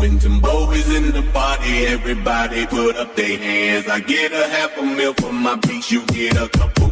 When Timbo is in the party, everybody put up their hands. I get a half a meal for my beats, you get a couple.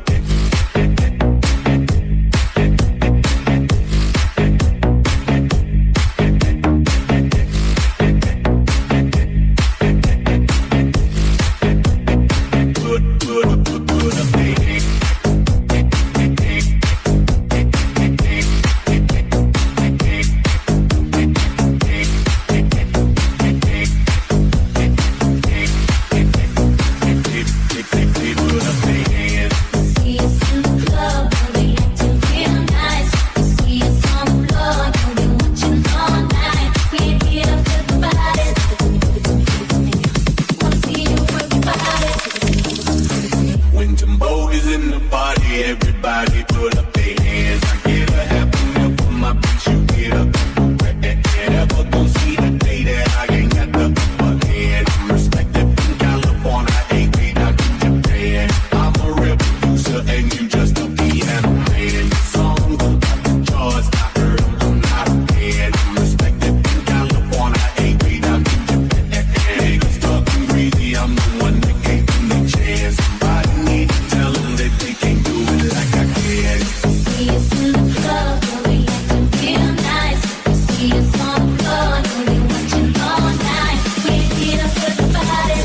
Everybody put up their hands. I get a half a meal for my bitch, you get a couple. Never gon' see the day that I ain't got the upper hand. I'm respected from California, ain't paid out to Japan. I'm a real producer and you just a piano man. The song gon' got the charts, I heard them, I'm not a fan. I'm respected from California, ain't paid out to Japan. Niggas talking greasy, I'm the one that gave them the chance. Somebody need to tell them that they can't do it like I can. See us in the club, but we acting real nice. See us on the floor, know they watching all night. Can't get up with the body.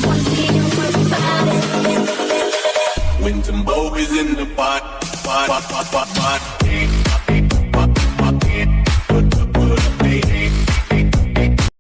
Wanna see you work your body. When Timbo is in the pot.